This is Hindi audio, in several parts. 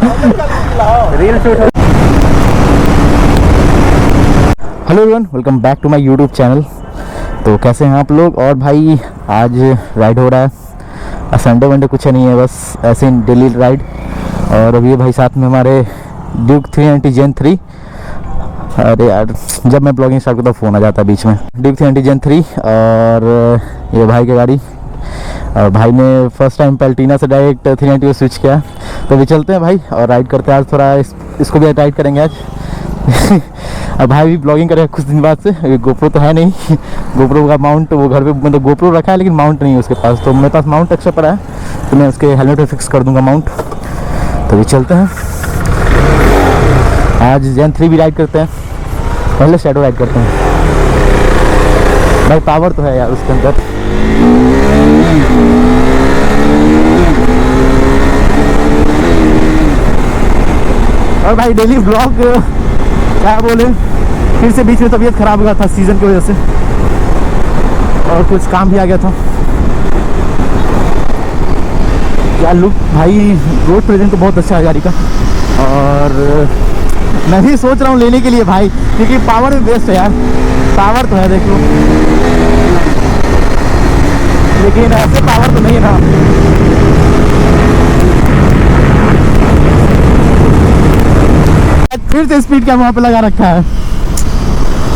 Reel shoot. Hello everyone, welcome back to my YouTube channel. तो कैसे हैं आप लोग? और भाई आज राइड हो रहा है, संडे वनडे कुछ नहीं है, बस ऐसे ही डेली राइड। और अभी भाई साथ में हमारे ड्यूक 390 जेन 3। अरे यार, जब मैं ब्लॉगिंग स्टार्ट करता हूँ फ़ोन आ जाता है बीच में। ड्यूक 390 जेन 3 और ये भाई की गाड़ी। और भाई ने फर्स्ट टाइम पैल्टीना से डायरेक्ट 390 को स्विच किया। तो भी चलते हैं भाई और राइड करते हैं आज। थोड़ा इसको भी राइड करेंगे आज। अब भाई भी ब्लॉगिंग करेगा कुछ दिन बाद से। गोप्रो तो है नहीं, गोप्रो का माउंट वो घर पे, मतलब गोप्रो रखा है लेकिन माउंट नहीं है उसके पास। तो मेरे पास माउंट एक्स्ट्रा पड़ा है, तो मैं उसके हेलमेट पे फिक्स कर दूंगा माउंट। तो भी चलते हैं आज जेन 3 भी राइड करते हैं। पहले शैडो राइड करते हैं। भाई पावर तो है यार उसके अंदर। और भाई डेली ब्लॉग क्या बोले, फिर से बीच में तबीयत खराब हुआ था सीज़न की वजह से, और कुछ काम भी आ गया था। क्या लुक भाई, रोड प्रेजेंट तो बहुत अच्छा है गाड़ी का। और मैं भी सोच रहा हूँ लेने के लिए भाई, क्योंकि पावर भी बेस्ट है यार। पावर तो है देख लो, लेकिन ऐसे पावर तो नहीं है ना। फिर से स्पीड क्या वहाँ पे लगा रखा है,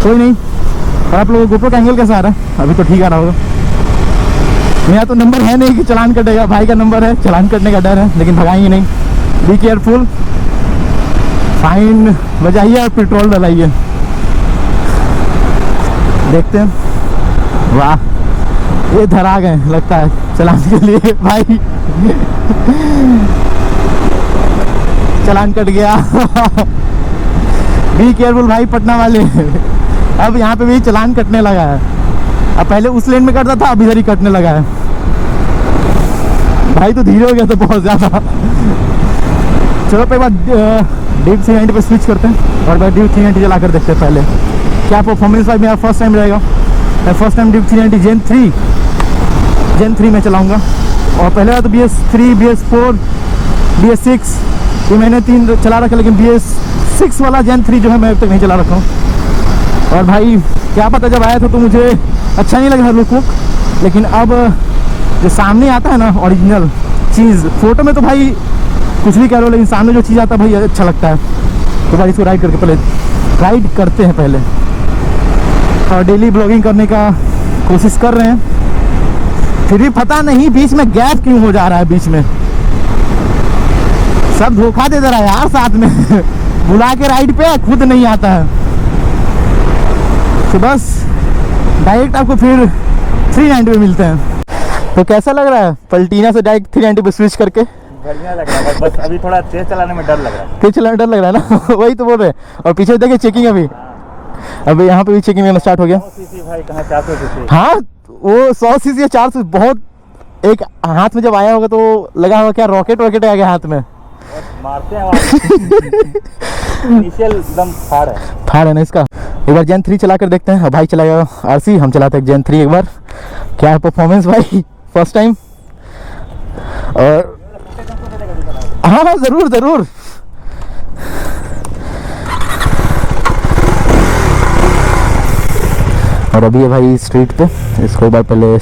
कोई नहीं। और आप लोगों को गोप्रो का एंगल कैसा आ रहा है? अभी तो ठीक आ रहा होगा। मेरा तो नंबर है नहीं कि चलान कटेगा, भाई का नंबर है, चलान कटने का डर है, लेकिन भगाएंगे नहीं। बी केयरफुल, फाइन बजाइए और पेट्रोल डलाइए। देखते हैं। वाह, ये धरा गए लगता है चलाने के लिए भाई। चलान कट गया। बी केयरफुल भाई, पटना वाले। अब यहाँ पे भी चलान कटने लगा है। अब पहले उस लेन में कटता था, अब इधर ही कटने लगा है। भाई तो धीरे हो गया तो बहुत ज़्यादा। चलो पे बाद ड्यूक 390 पे स्विच करते हैं और ड्यूक 390 चला कर देखते हैं पहले क्या परफॉर्मेंस। भाई मेरा फर्स्ट टाइम रहेगा, मैं फर्स्ट टाइम ड्यूक 390 जेन 3 में चलाऊँगा। और पहले तो BS3, BS4, BS6 ये मैंने 3 चला रखा, लेकिन BS6 वाला जेन 3 जो है मैं अब तक नहीं चला रखा हूँ। और भाई क्या पता, जब आया था तो मुझे अच्छा नहीं लगा लुक, लेकिन अब जो सामने आता है ना ओरिजिनल चीज़, फोटो में तो भाई कुछ भी कह लो, लेकिन सामने जो चीज़ आता है भाई अच्छा लगता है। तो भाई इसको राइड करके पहले राइड करते हैं पहले। और डेली ब्लॉगिंग करने का कोशिश कर रहे हैं, फिर भी पता नहीं बीच में गैप क्यों हो जा रहा है। बीच में सब धोखा दे रहा है यार, साथ में बुला के राइड पे खुद नहीं आता है। तो बस डायरेक्ट आपको फिर 390 में मिलते हैं। तो कैसा लग रहा है पैल्टीना से डायरेक्ट 390 पे स्विच करके? बढ़िया लग रहा है, बस अभी थोड़ा तेज चलाने में डर लग रहा है। तेज चलाने में डर लग रहा है ना। वही तो बोल रहे हैं। और पीछे देखिए चेकिंग, अभी यहाँ पे भी चेकिंग करना स्टार्ट हो गया। 100 सीसी भाई, कहाँ 400 सीसी। हाँ, वो 100 सीसी या 400 बहुत। एक हाथ में जब आया होगा तो लगा होगा क्या रॉकेट आ गया हाथ में। मारते हैं इनिशियल एकदम फाड़ है ना इसका। एक बार जेन 3 चला कर देखते हैं। भाई चलाएगा RC, हम चलाते हैं जेन 3 एक बार। क्या है परफॉर्मेंस भाई फर्स्ट टाइम। और हाँ ज़रूर। और अभी है भाई स्ट्रीट पे, इसको एक बार पहले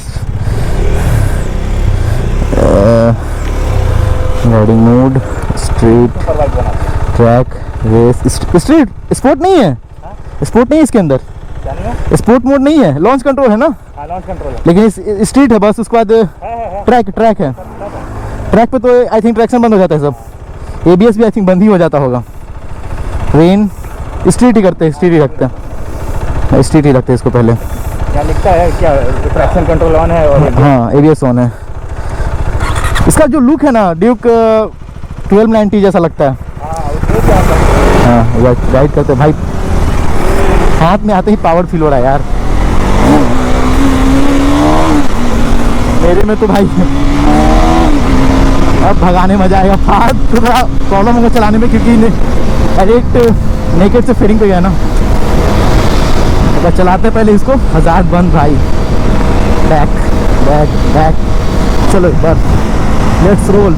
riding mode, street, track, race, street sport नहीं है। स्पोर्ट नहीं है इसके अंदर, स्पोर्ट मोड नहीं है, लॉन्च कंट्रोल है ना। लॉन्च कंट्रोल है, लेकिन स्ट्रीट है बस। उसके बाद ट्रैक है। ट्रैक पे तो आई थिंक ट्रैक्शन बंद हो जाता है सब। ABS भी आई थिंक बंद ही हो जाता होगा। रेन स्ट्रीट ही करते हैं, स्ट्रीट ही रखते हैं इसको पहले। क्या लिखता है, क्या ट्रैक्शन कंट्रोल ऑन है और हाँ ABS ऑन है। इसका जो लुक है ना ड्यूक 1290 जैसा लगता है। हाँ राइड करते हैं भाई, हाथ में आते ही पावर फील हो रहा है यार मेरे में तो भाई। अब भगाने मजा आएगा। फास्ट तो थोड़ा प्रॉब्लम होगा चलाने में, क्योंकि डायरेक्ट नेकेड से फेरिंग पे गया ना। तो चलाते पहले इसको, हज़ार बंद भाई। बैक चलो एक बार, लेट्स रोल।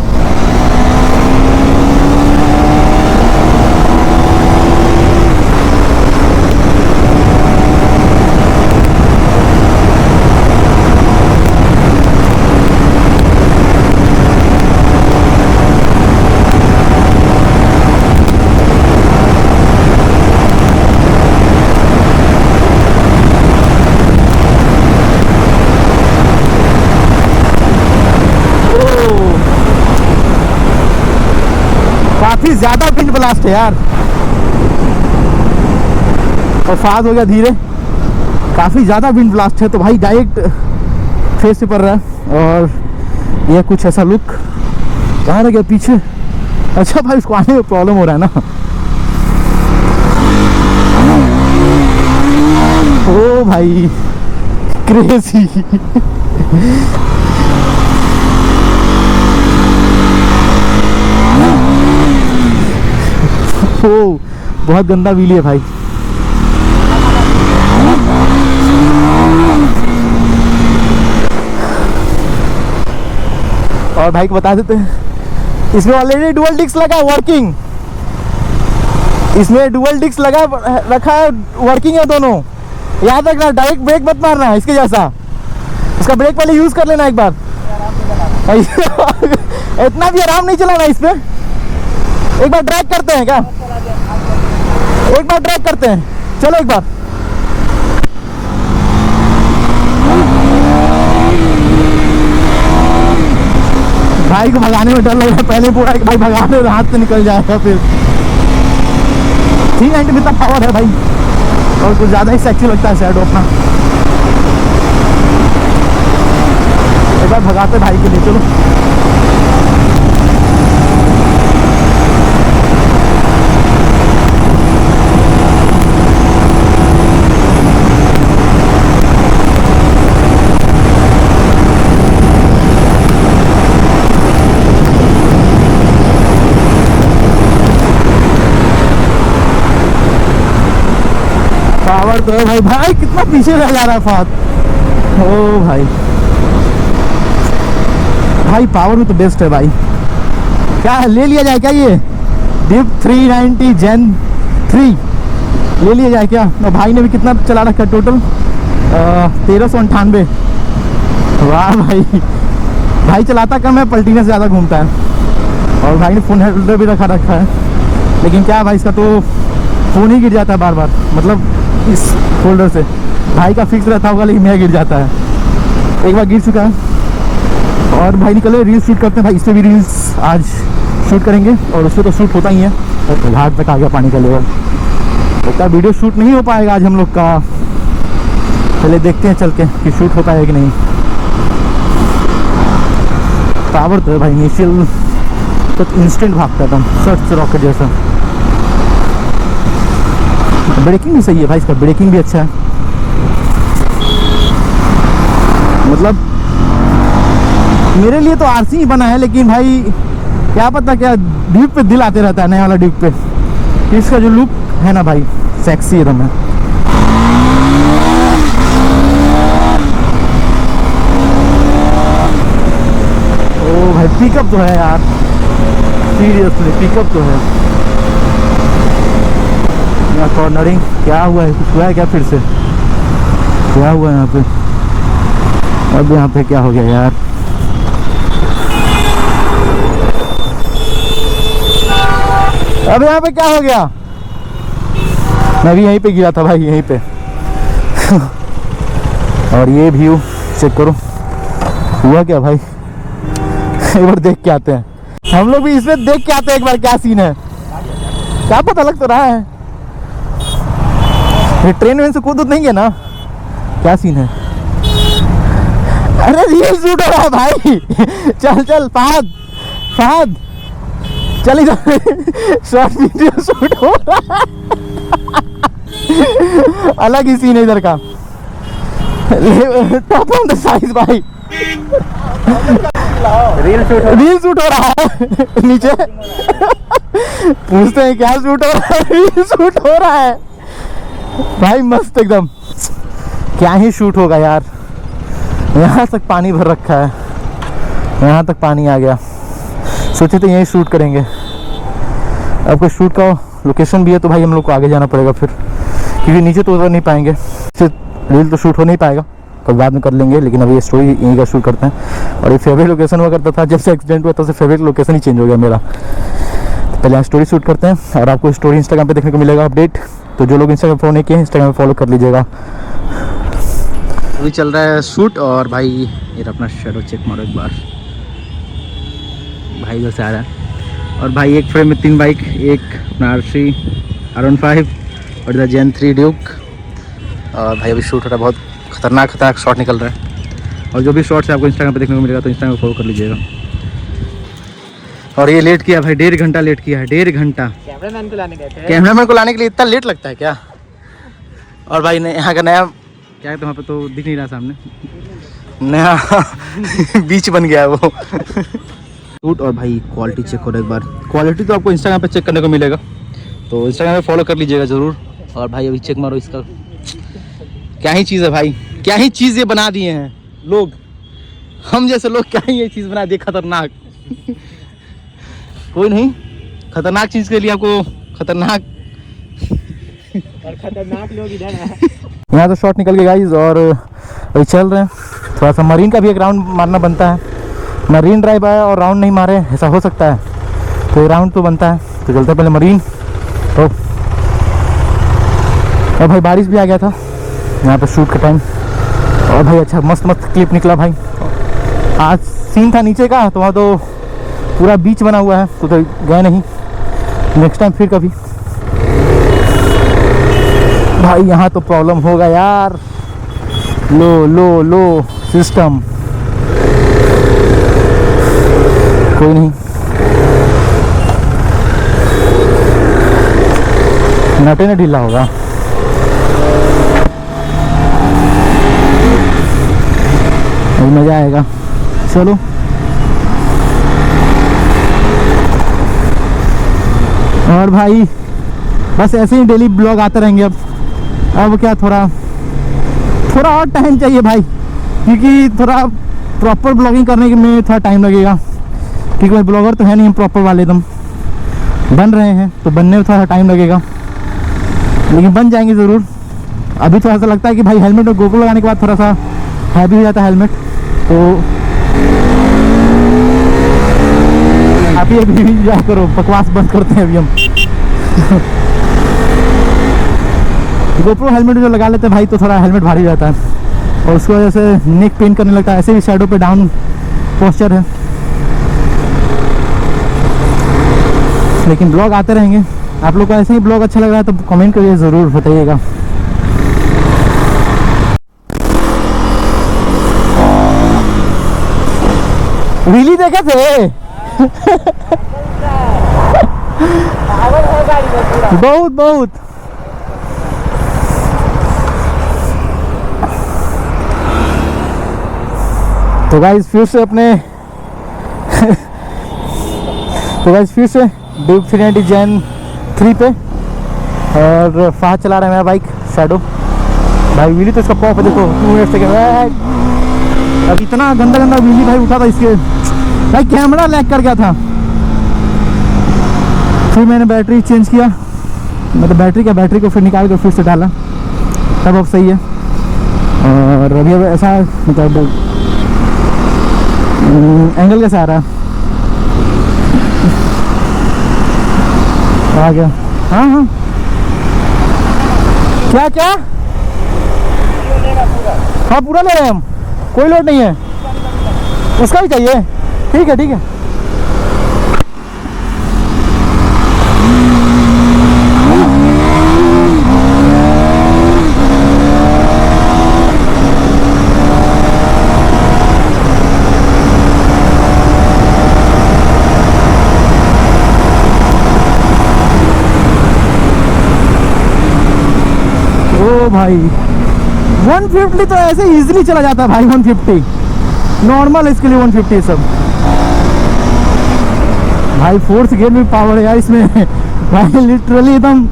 काफी ज्यादा विंड ब्लास्ट है यार, और फास्ट हो गया धीरे, काफी ज्यादा विंड ब्लास्ट है। तो भाई डायरेक्ट फेस पे पड़ रहा है, और यह कुछ ऐसा लुक। कहाँ रह गया पीछे? अच्छा भाई उसको आने में प्रॉब्लम हो रहा है ना। ओ भाई क्रेजी। ओ बहुत गंदा व्हील है भाई। और भाई को बता देते हैं इसमें ऑलरेडी डुअल डिस्क लगा वर्किंग, इसमें डुअल डिस्क लगा रखा है, वर्किंग है दोनों। याद रखना डायरेक्ट ब्रेक मत मारना है इसके जैसा, इसका ब्रेक पहले यूज कर लेना एक बार। इतना भी आराम नहीं चलाना इस पे। एक बार ड्रैग करते हैं क्या? एक बार ड्रैग करते हैं, चलो एक बार। भाई को भगाने में डर लग रहा है, पहले पूरा एक भाई भगाने हाथ से निकल जाएगा फिर। 390 में इतना पावर है भाई, और कुछ ज़्यादा ही सेक्सी लगता है शैडो अपना। एक बार भगाते भाई के लिए, चलो। पावर तो है भाई, भाई कितना पीछे रह जा रहा है फात। ओ भाई भाई पावर में तो बेस्ट है भाई। क्या ले लिया जाए क्या ये डिप 390 जेन 3 ले लिया जाए क्या? और भाई ने भी कितना चला रखा है टोटल? 1398। वाह भाई, भाई चलाता कम है, पलटीने से ज़्यादा घूमता है। और भाई ने फ़ोन होल्डर भी रखा है, लेकिन क्या भाई इसका तो फ़ोन ही गिर जाता है बार बार, मतलब इस होल्डर से। भाई का फिक्स रहता होगा, लेकिन मेरा गिर जाता है। एक बार गिर चुका है। और भाई निकले रील्स शूट करते हैं भाई, इस पर भी रील्स आज शूट करेंगे, और उस पर तो शूट होता ही है। और घाट तक आ गया पानी का लेवल, तो वीडियो शूट नहीं हो पाएगा आज हम लोग का। पहले देखते हैं चल के कि शूट होता है कि नहीं। पावर तो है भाई, इनिशियल तो इंस्टेंट भागता था सर्च रॉकेट जैसा। ब्रेकिंग भी सही है भाई, इसका ब्रेकिंग भी अच्छा है। मतलब मेरे लिए तो आरसी ही बना है, लेकिन भाई क्या पता क्या ड्यूक पे दिल आते रहता है, नया वाला ड्यूक पे। इसका जो लुक है ना भाई, सेक्सी एकदम है। ओ भाई पिकअप तो है यार, सीरियसली पिकअप तो है। यहाँ कॉर्नरिंग क्या हुआ है? कुछ हुआ है क्या फिर से? क्या हुआ है यहाँ पे? अब यहाँ पे क्या हो गया यार? अब यहाँ पे क्या हो गया? मैं भी यहीं पे गिरा था भाई, यहीं पे। और ये व्यू चेक करो, हुआ क्या भाई? एक बार देख के आते हैं हम लोग भी, इसमें देख के आते हैं एक बार क्या सीन है। क्या पता लग तो रहा है ये ट्रेन में से कूद नहीं है ना, क्या सीन है? अरे रील शूट हो रहा है भाई। चल चल फहद फहद चल इधर, शॉर्ट वीडियो शूट हो रहा है। अलग ही सीन है इधर का। टॉप ऑन द साइज भाई, रील शूट हो रहा है नीचे। पूछते हैं क्या शूट हो रहा है? रील शूट हो रहा है भाई, मस्त एकदम। क्या ही शूट होगा यार, यहाँ तक पानी भर रखा है, यहाँ तक पानी आ गया। सोचे तो यहीं शूट करेंगे। अब कोई शूट का लोकेशन भी है तो भाई हम लोग को आगे जाना पड़ेगा फिर, क्योंकि नीचे तो उतर नहीं पाएंगे, फिर रील तो शूट हो नहीं पाएगा, कल बाद में कर लेंगे। लेकिन अभी ये स्टोरी यहीं का शूट करते हैं। और ये फेवरेट लोकेशन हुआ करता था, जब से एक्सीडेंट हुआ तब से फेवरेट लोकेशन ही चेंज हो गया मेरा। तो पहले यहाँ स्टोरी शूट करते हैं, और आपको स्टोरी इंस्टाग्राम पे देखने को मिलेगा अपडेट। तो जो लोग इंस्टाग्राम फॉलो नहीं किए, इंस्टाग्राम पे फॉलो कर लीजिएगा। अभी चल रहा है शूट, और भाई ये अपना शैडो चेक मारो एक बार। भाई इधर से आ रहा है, और भाई एक फ्रेम में 3 बाइक, एक अपना RC R15 और इधर जेन 3 ड्यूक। और भाई अभी शूट हो रहा है, बहुत खतरनाक शॉट निकल रहा है। और जो भी शॉट्स है आपको इंस्टाग्राम पे देखने को मिलेगा, तो इंस्टाग्राम पे फॉलो कर लीजिएगा। और ये लेट किया भाई, 1.5 घंटा लेट किया है, 1.5 घंटा। कैमरामैन को लाने के लिए इतना लेट लगता है क्या? और भाई यहाँ का नया क्या है, तो वहाँ पे तो दिख नहीं रहा सामने, नया बीच बन गया है वो। शूट और भाई क्वालिटी चेक करो एक बार। क्वालिटी तो आपको इंस्टाग्राम पे चेक करने को मिलेगा, तो इंस्टाग्राम पे फॉलो कर लीजिएगा ज़रूर। और भाई अभी चेक मारो इसका, क्या ही चीज़ है भाई, क्या ही चीज़ ये बना दिए हैं लोग, हम जैसे लोग क्या ही ये चीज़ बना दिए खतरनाक। कोई नहीं, खतरनाक चीज़ के लिए आपको खतरनाक लोग इधर है। यहाँ तो शॉट निकल गए गाइस, और अभी चल रहे हैं। थोड़ा सा मरीन का भी एक राउंड मारना बनता है, मरीन ड्राइव आया और राउंड नहीं मारे, ऐसा हो सकता है, तो ये राउंड तो बनता है। तो चलते पहले मरीन। तो और भाई बारिश भी आ गया था यहाँ पे शूट के टाइम, और भाई अच्छा मस्त क्लिप निकला भाई। आज सीन था नीचे का, तो वहाँ तो पूरा बीच बना हुआ है, तो गए नहीं, नेक्स्ट टाइम फिर कभी। भाई यहाँ तो प्रॉब्लम होगा यार, लो सिस्टम, कोई नहीं, नटे ने ढीला होगा। मजा आएगा, चलो। और भाई बस ऐसे ही डेली ब्लॉग आते रहेंगे। अब क्या थोड़ा और टाइम चाहिए भाई, क्योंकि थोड़ा प्रॉपर ब्लॉगिंग करने में थोड़ा टाइम लगेगा, क्योंकि भाई ब्लॉगर तो है नहीं, हम प्रॉपर वाले एकदम बन रहे हैं, तो बनने में थोड़ा टाइम लगेगा, लेकिन बन जाएंगे ज़रूर। अभी थोड़ा सा लगता है कि भाई हेलमेट और गोप्रो लगाने के बाद थोड़ा सा हैवी हो जाता है हेलमेट, तो आप ही अभी क्या करो, बकवास बंद करते हैं अभी हम। गोप्रो हेलमेट जो लगा लेते हैं भाई, तो थोड़ा हेलमेट भारी जाता है, और उसकी वजह से नेक पेन करने लगता है। ऐसे भी शैडो पे डाउन पोस्चर है, लेकिन ब्लॉग आते रहेंगे। आप लोग को ऐसे ही ब्लॉग अच्छा लग रहा है तो कमेंट करिए, ज़रूर बताइएगा। व्हीली देखे थे? बहुत तो गाइस फिर से ड्यूक 390 जेन 3 पे, और फास्ट चला रहा है मेरा बाइक शैडो। भाई व्हीली तो इसका पॉप है, देखो 2 मिनट से। अब इतना गंदा व्हीली भाई उठा था इसके, भाई कैमरा लैग कर गया था। फिर मैंने बैटरी चेंज किया, मतलब बैटरी को फिर निकाल कर फिर से डाला, तब अब सही है। और अभी अब ऐसा मतलब एंगल कैसा आ रहा आ गया। हाँ क्या हाँ पूरा ले रहे हैं हम, कोई लोड नहीं है, उसका भी चाहिए। ठीक है ओ भाई 150 तो ऐसे इजीली चला जाता है भाई, 150 नॉर्मल, इसके लिए 150 सब। भाई 4th गियर में पावर है यार इसमें। भाई लिटरली एकदम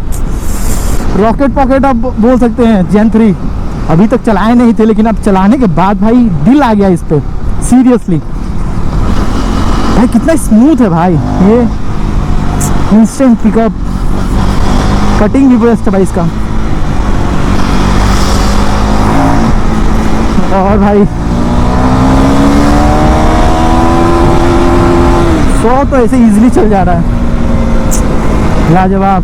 रॉकेट पॉकेट आप बोल सकते हैं जेन 3। अभी तक चलाए नहीं थे, लेकिन अब चलाने के बाद भाई दिल आ गया इस पे, सीरियसली। भाई कितना स्मूथ है भाई, ये इंस्टेंट पिकअप, कटिंग भी बेस्ट है भाई इसका। और भाई 100 तो ऐसे इजीली चल जा रहा है, लाजवाब।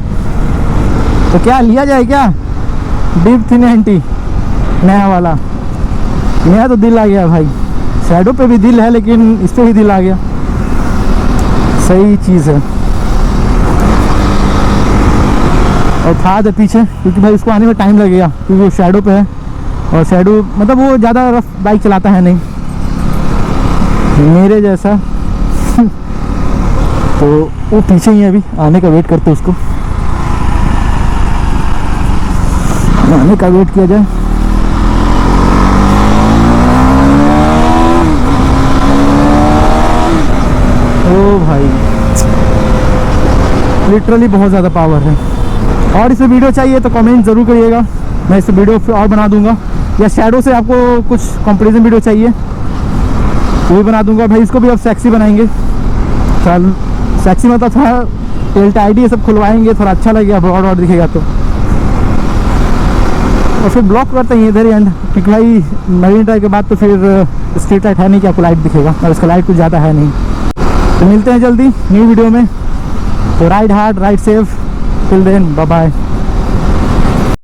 तो क्या लिया जाए क्या, डीप 390 नया वाला? नया तो दिल आ गया भाई, शैडो पे भी दिल है, लेकिन इस पे भी दिल आ गया। सही चीज़ है। और था दे पीछे, क्योंकि भाई उसको आने में टाइम लगेगा क्योंकि वो शैडो पे है, और शैडो मतलब वो ज़्यादा रफ बाइक चलाता है नहीं मेरे जैसा तो वो पीछे ही है, अभी आने का वेट करते उसको, आने का वेट किया जाए। ओ भाई लिटरली बहुत ज़्यादा पावर है। और इसे वीडियो चाहिए तो कमेंट ज़रूर करिएगा, मैं इस वीडियो फिर और बना दूंगा, या शैडो से आपको कुछ कंपैरिजन वीडियो चाहिए वो भी बना दूंगा। भाई इसको भी अब सेक्सी बनाएंगे, चल सेक्सी मतलब थोड़ा टेल टाइडी ये सब खुलवाएंगे, थोड़ा अच्छा लगेगा, ब्रॉड वॉड दिखेगा तो। और फिर ब्लॉक करते हैं इधर ही एंड, क्योंकि भाई मरीन ड्राइव के बाद तो फिर स्ट्रीट लाइट है नहीं कि आपको लाइट दिखेगा, और इसका लाइट कुछ ज़्यादा है नहीं। तो मिलते हैं जल्दी न्यू वीडियो में, तो ride hard ride safe, till then bye bye.